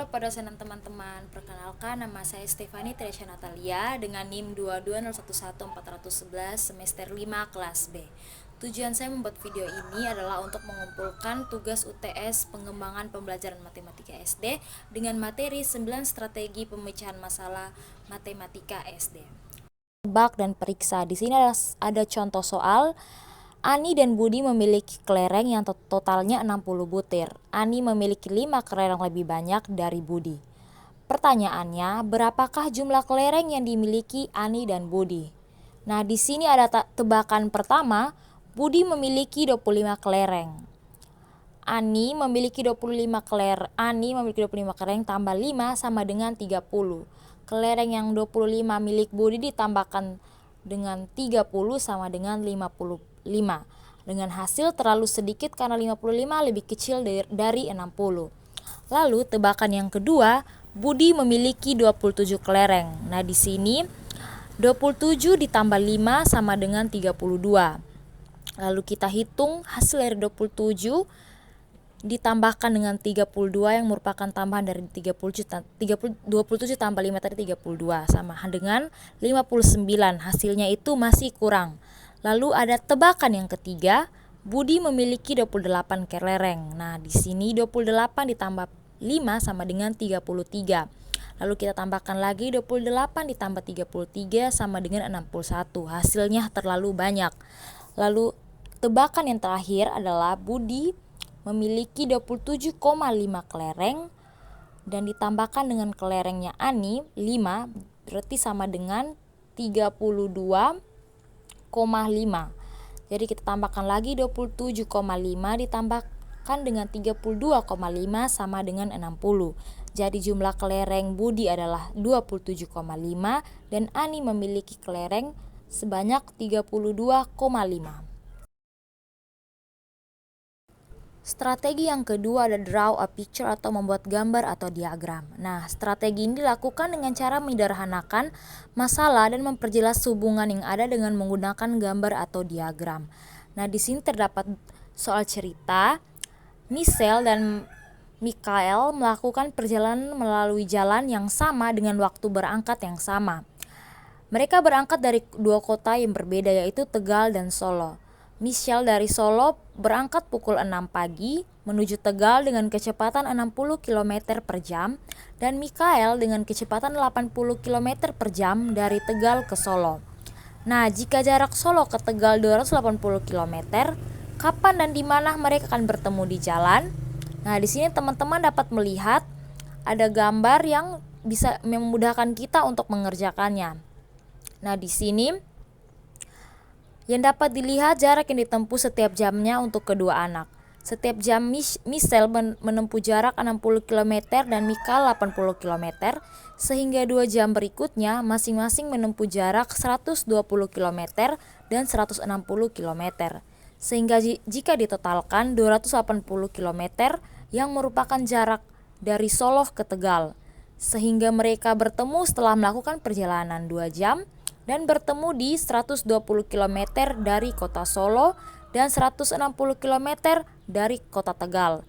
kepada senang teman-teman, perkenalkan nama saya Stefani Tresya Natalia dengan NIM 220111411 semester 5 kelas B. Tujuan saya membuat video ini adalah untuk mengumpulkan tugas UTS pengembangan pembelajaran matematika SD dengan materi 9 strategi pemecahan masalah matematika SD. Tebak dan periksa. Di sini ada contoh soal. Ani dan Budi memiliki kelereng yang totalnya 60 butir. Ani memiliki 5 kelereng lebih banyak dari Budi. Pertanyaannya, berapakah jumlah kelereng yang dimiliki Ani dan Budi? Nah, di sini ada tebakan pertama, Budi memiliki 25 kelereng. Ani memiliki 25 kelereng tambah 5 sama dengan 30. Kelereng yang 25 milik Budi ditambahkan dengan 30 sama dengan 55. Dengan hasil terlalu sedikit karena 55 lebih kecil dari 60. Lalu tebakan yang kedua, Budi memiliki 27 kelereng. Nah, di sini 27 ditambah 5 sama dengan 32. Lalu kita hitung hasil dari 27 ditambahkan dengan 32 yang merupakan tambahan dari 27 tambah 5 tadi 32 sama dengan 59. Hasilnya itu masih kurang. Lalu ada tebakan yang ketiga, Budi memiliki 28 kelereng. Nah, di sini 28 ditambah 5 sama dengan 33. Lalu kita tambahkan lagi 28 ditambah 33 sama dengan 61. Hasilnya terlalu banyak. Lalu tebakan yang terakhir adalah Budi memiliki 27,5 kelereng dan ditambahkan dengan kelerengnya Ani 5 berarti sama dengan 32,5. Jadi kita tambahkan lagi 27,5 ditambahkan dengan 32,5 sama dengan 60. Jadi jumlah kelereng Budi adalah 27,5 dan Ani memiliki kelereng sebanyak 32,5. Strategi yang kedua ada draw a picture atau membuat gambar atau diagram. Nah, strategi ini dilakukan dengan cara menyederhanakan masalah dan memperjelas hubungan yang ada dengan menggunakan gambar atau diagram. Nah, di sini terdapat soal cerita. Michelle dan Michael melakukan perjalanan melalui jalan yang sama dengan waktu berangkat yang sama. Mereka berangkat dari dua kota yang berbeda yaitu Tegal dan Solo. Michelle dari Solo berangkat pukul 6 pagi menuju Tegal dengan kecepatan 60 km per jam dan Michael dengan kecepatan 80 km per jam dari Tegal ke Solo. Nah, jika jarak Solo ke Tegal 280 km, kapan dan di mana mereka akan bertemu di jalan? Nah, di sini teman-teman dapat melihat ada gambar yang bisa memudahkan kita untuk mengerjakannya. Nah, di sini yang dapat dilihat jarak yang ditempuh setiap jamnya untuk kedua anak. Setiap jam Michelle menempuh jarak 60 km dan Michael 80 km, sehingga 2 jam berikutnya masing-masing menempuh jarak 120 km dan 160 km. Sehingga jika ditotalkan 280 km yang merupakan jarak dari Solo ke Tegal. Sehingga mereka bertemu setelah melakukan perjalanan 2 jam dan bertemu di 120 km dari kota Solo dan 160 km dari kota Tegal.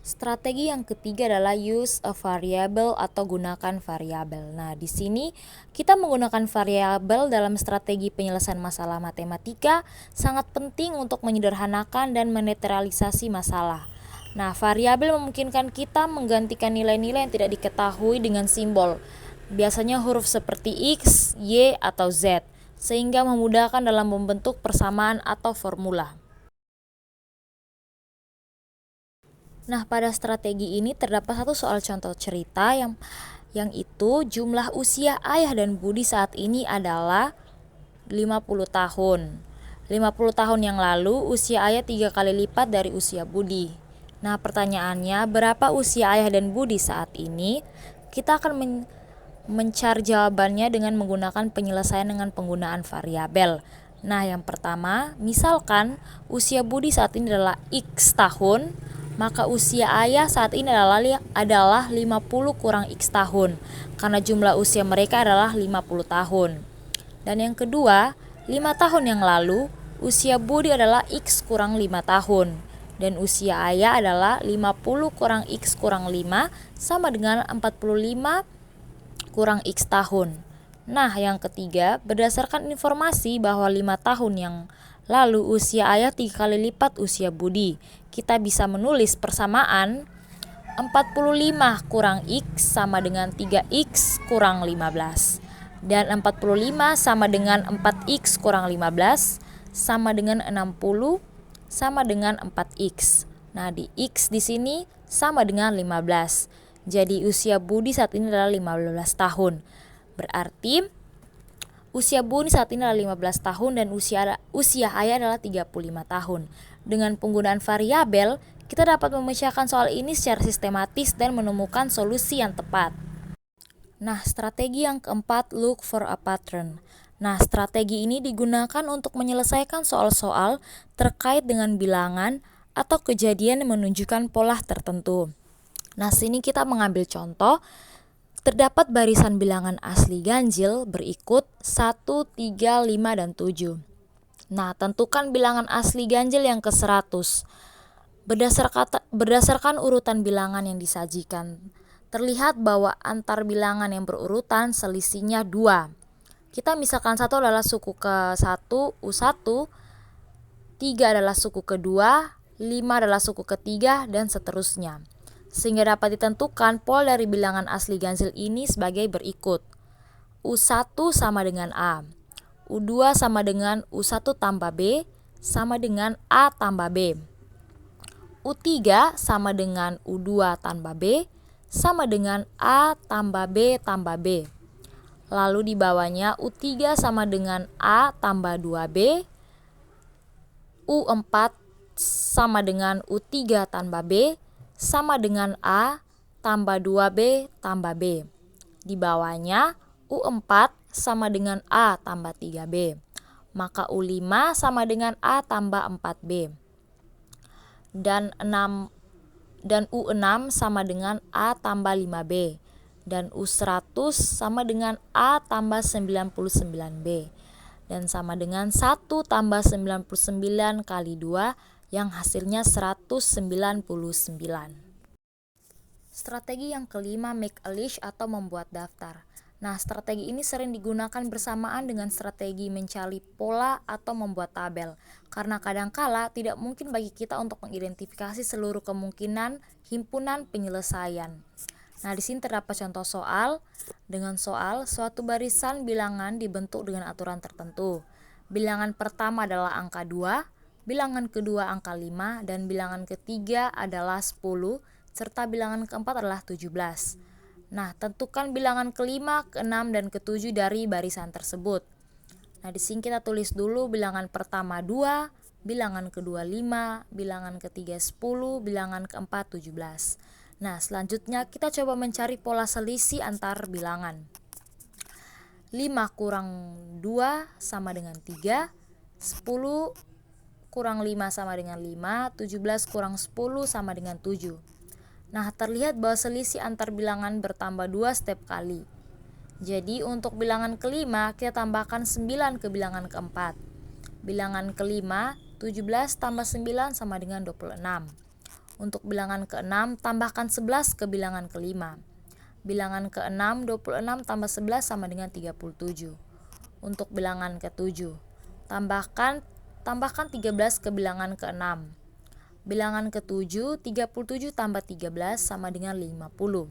Strategi yang ketiga adalah use a variable atau gunakan variabel. Nah, di sini kita menggunakan variabel dalam strategi penyelesaian masalah matematika sangat penting untuk menyederhanakan dan menetralisasi masalah. Nah, variabel memungkinkan kita menggantikan nilai-nilai yang tidak diketahui dengan simbol. Biasanya huruf seperti X, Y, atau Z, sehingga memudahkan dalam membentuk persamaan atau formula. Nah, pada strategi ini terdapat satu soal contoh cerita yang itu jumlah usia ayah dan Budi saat ini adalah 50 tahun. 50 tahun yang lalu usia ayah 3 kali lipat dari usia Budi. Nah, pertanyaannya berapa usia ayah dan Budi saat ini? Kita akan mencari jawabannya dengan menggunakan penyelesaian dengan penggunaan variabel. Nah, yang pertama, misalkan usia Budi saat ini adalah X tahun, maka usia ayah saat ini adalah 50 kurang X tahun, karena jumlah usia mereka adalah 50 tahun. Dan yang kedua, 5 tahun yang lalu, usia Budi adalah X kurang 5 tahun. Dan usia ayah adalah 50 kurang X kurang 5 sama dengan 45 kurang X tahun. Nah, yang ketiga, berdasarkan informasi bahwa 5 tahun yang lalu usia ayah 3 kali lipat usia Budi, kita bisa menulis persamaan 45 kurang X sama dengan 3X kurang 15. Dan 45 sama dengan 4X kurang 15 sama dengan 60 sama dengan 4X. Nah, di X di sini sama dengan 15. Jadi usia Budi saat ini adalah 15 tahun. Berarti usia Budi saat ini adalah 15 tahun dan usia ayah adalah 35 tahun. Dengan penggunaan variabel, kita dapat memecahkan soal ini secara sistematis dan menemukan solusi yang tepat. Nah, strategi yang keempat, look for a pattern. Nah, strategi ini digunakan untuk menyelesaikan soal-soal terkait dengan bilangan atau kejadian yang menunjukkan pola tertentu. Nah, sini kita mengambil contoh. Terdapat barisan bilangan asli ganjil berikut 1, 3, 5, dan 7. Nah, tentukan bilangan asli ganjil yang ke-100. Berdasarkan urutan bilangan yang disajikan, terlihat bahwa antar bilangan yang berurutan selisihnya 2. Kita misalkan 1 adalah suku ke-1, U1, 3 adalah suku ke-2, 5 adalah suku ke-3, dan seterusnya. Sehingga dapat ditentukan pol dari bilangan asli ganjil ini sebagai berikut. U1 sama dengan A, U2 sama dengan U1 tambah B sama dengan A tambah B, U3 sama dengan U2 tambah B sama dengan A tambah B tambah B. Lalu di bawahnya U3 sama dengan A tambah 2B, U4 sama dengan U3 tambah B sama dengan A tambah 2B tambah B. Di bawahnya U4 sama dengan A tambah 3B. Maka U5 sama dengan A tambah 4B. Dan U6 sama dengan A tambah 5B. Dan U100 sama dengan A tambah 99B. Dan sama dengan 1 tambah 99 kali 2 yang hasilnya 199. Strategi yang kelima, make a list atau membuat daftar. Nah, strategi ini sering digunakan bersamaan dengan strategi mencari pola atau membuat tabel. Karena kadangkala tidak mungkin bagi kita untuk mengidentifikasi seluruh kemungkinan himpunan penyelesaian. Nah, di sini terdapat contoh soal. Dengan soal, suatu barisan bilangan dibentuk dengan aturan tertentu. Bilangan pertama adalah angka 2, bilangan kedua angka 5, dan bilangan ketiga adalah 10, serta bilangan keempat adalah 17. Nah, tentukan bilangan kelima, keenam, dan ketujuh dari barisan tersebut. Nah, di sini kita tulis dulu bilangan pertama 2, bilangan kedua 5, bilangan ketiga 10, bilangan keempat 17. Nah, selanjutnya kita coba mencari pola selisih antar bilangan. 5 kurang 2 sama dengan 3, 10 kurang 5 sama dengan 5, 17 kurang 10 sama dengan 7. Nah, terlihat bahwa selisih antar bilangan bertambah 2 setiap kali. Jadi, untuk bilangan kelima, kita tambahkan 9 ke bilangan keempat. Bilangan kelima, 17 tambah 9 sama dengan 26. Untuk bilangan ke-6, tambahkan 11 ke bilangan kelima. Bilangan ke-6, 26 tambah 11 sama dengan 37. Untuk bilangan ke-7, tambahkan 13 ke bilangan ke-6. Bilangan ke-7, 37 tambah 13 sama dengan 50.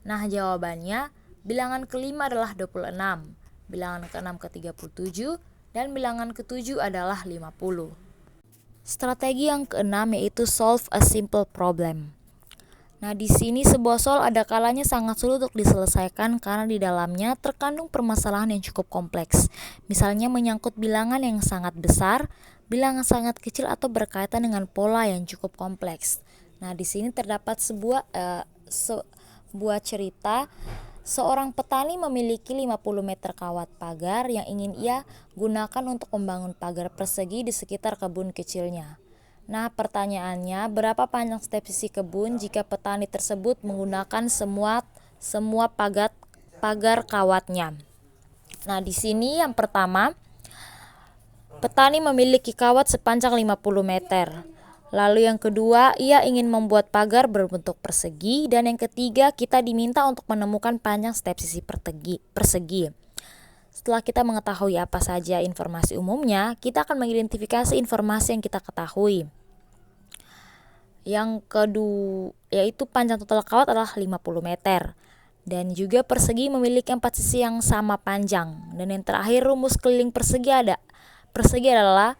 Nah, jawabannya bilangan kelima adalah 26, bilangan ke-6 ke-37, dan bilangan ke-7 adalah 50. Strategi yang keenam yaitu solve a simple problem. Nah, di sini sebuah soal ada kalanya sangat sulit untuk diselesaikan karena di dalamnya terkandung permasalahan yang cukup kompleks. Misalnya menyangkut bilangan yang sangat besar, bilangan sangat kecil, atau berkaitan dengan pola yang cukup kompleks. Nah, di sini terdapat sebuah cerita. Seorang petani memiliki 50 meter kawat pagar yang ingin ia gunakan untuk membangun pagar persegi di sekitar kebun kecilnya. Nah, pertanyaannya, berapa panjang setiap sisi kebun jika petani tersebut menggunakan semua pagar kawatnya? Nah, di sini yang pertama, petani memiliki kawat sepanjang 50 meter. Lalu yang kedua, ia ingin membuat pagar berbentuk persegi. Dan yang ketiga, kita diminta untuk menemukan panjang setiap sisi persegi. Setelah kita mengetahui apa saja informasi umumnya, kita akan mengidentifikasi informasi yang kita ketahui. Yang kedua, yaitu panjang total kawat adalah 50 meter. Dan juga persegi memiliki 4 sisi yang sama panjang. Dan yang terakhir, rumus keliling persegi adalah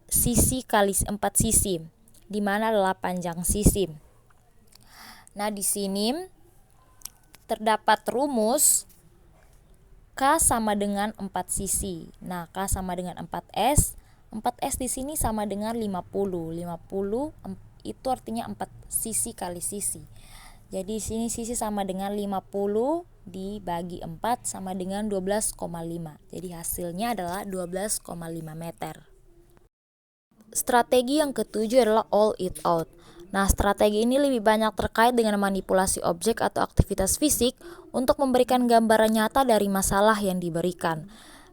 sisi kali 4 sisi, di mana adalah panjang sisi. Nah, di sini terdapat rumus K sama dengan 4 sisi. Nah, K sama dengan 4S. 4S di sini sama dengan 50. 50 itu artinya 4 sisi kali sisi. Jadi di sini sisi sama dengan 50 dibagi 4 sama dengan 12,5. Jadi hasilnya adalah 12,5 meter. Strategi yang ketujuh adalah all it out. Nah, strategi ini lebih banyak terkait dengan manipulasi objek atau aktivitas fisik untuk memberikan gambaran nyata dari masalah yang diberikan.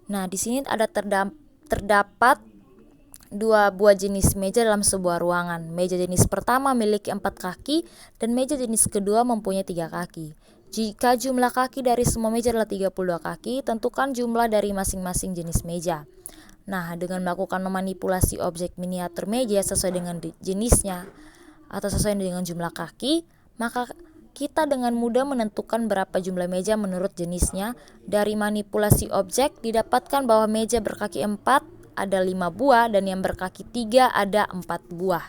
Nah, di sini ada terdapat 2 buah jenis meja dalam sebuah ruangan. Meja jenis pertama memiliki 4 kaki dan meja jenis kedua mempunyai 3 kaki. Jika jumlah kaki dari semua meja adalah 32 kaki, tentukan jumlah dari masing-masing jenis meja. Nah, dengan melakukan memanipulasi objek miniatur meja sesuai dengan jenisnya atau sesuai dengan jumlah kaki, maka kita dengan mudah menentukan berapa jumlah meja menurut jenisnya. Dari manipulasi objek didapatkan bahwa meja berkaki 4 ada 5 buah dan yang berkaki 3 ada 4 buah.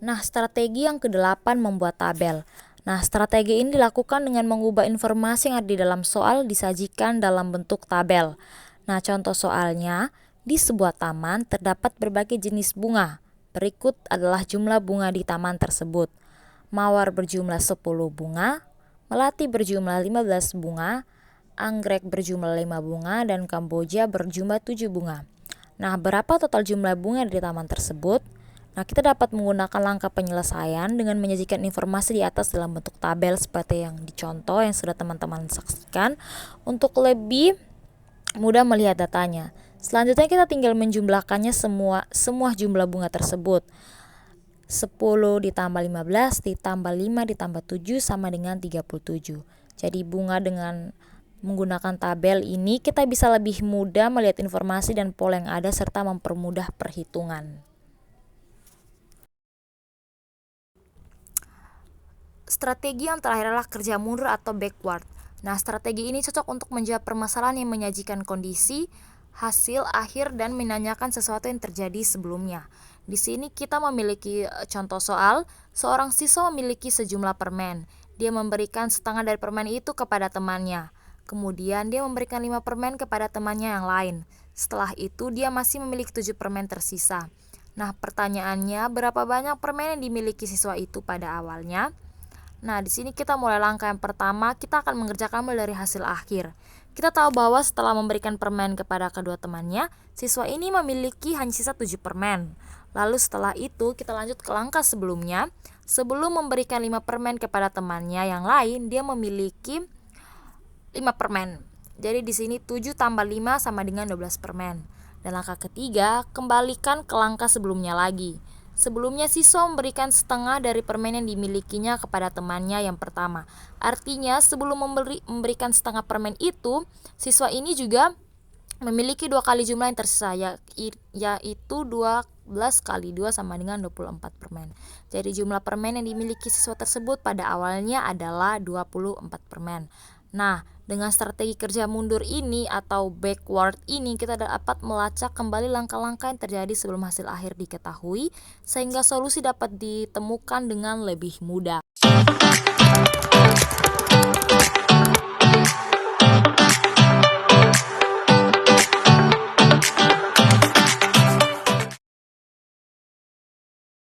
Nah, strategi yang ke-8 membuat tabel. Nah, strategi ini dilakukan dengan mengubah informasi yang ada di dalam soal disajikan dalam bentuk tabel. Nah, contoh soalnya, di sebuah taman terdapat berbagai jenis bunga. Berikut adalah jumlah bunga di taman tersebut. Mawar berjumlah 10 bunga, melati berjumlah 15 bunga, anggrek berjumlah 5 bunga, dan kamboja berjumlah 7 bunga. Nah, berapa total jumlah bunga di taman tersebut? Nah, kita dapat menggunakan langkah penyelesaian dengan menyajikan informasi di atas dalam bentuk tabel seperti yang dicontoh yang sudah teman-teman saksikan untuk lebih mudah melihat datanya. Selanjutnya kita tinggal menjumlahkannya semua jumlah bunga tersebut. 10 ditambah 15 ditambah 5 ditambah 7 sama dengan 37. Jadi bunga dengan menggunakan tabel ini kita bisa lebih mudah melihat informasi dan pola yang ada serta mempermudah perhitungan. Strategi yang terakhir adalah kerja mundur atau backward. Nah, strategi ini cocok untuk menjawab permasalahan yang menyajikan kondisi, hasil, akhir, dan menanyakan sesuatu yang terjadi sebelumnya. Di sini kita memiliki contoh soal, seorang siswa memiliki sejumlah permen. Dia memberikan setengah dari permen itu kepada temannya. Kemudian dia memberikan 5 permen kepada temannya yang lain. Setelah itu dia masih memiliki 7 permen tersisa. Nah, pertanyaannya, berapa banyak permen yang dimiliki siswa itu pada awalnya? Nah, di sini kita mulai langkah yang pertama, kita akan mengerjakan mulai dari hasil akhir. Kita tahu bahwa setelah memberikan permen kepada kedua temannya, siswa ini memiliki hanya sisa 7 permen. Lalu setelah itu, kita lanjut ke langkah sebelumnya. Sebelum memberikan 5 permen kepada temannya yang lain, dia memiliki 5 permen. Jadi di sini 7 tambah 5 sama dengan 12 permen. Dan langkah ketiga, kembalikan ke langkah sebelumnya lagi. Sebelumnya siswa memberikan setengah dari permen yang dimilikinya kepada temannya yang pertama. Artinya sebelum memberikan setengah permen itu, siswa ini juga memiliki 2 kali jumlah yang tersisa, yaitu 12 kali 2 sama dengan 24 permen. Jadi jumlah permen yang dimiliki siswa tersebut pada awalnya adalah 24 permen. Nah, dengan strategi kerja mundur ini atau backward ini, kita dapat melacak kembali langkah-langkah yang terjadi sebelum hasil akhir diketahui, sehingga solusi dapat ditemukan dengan lebih mudah.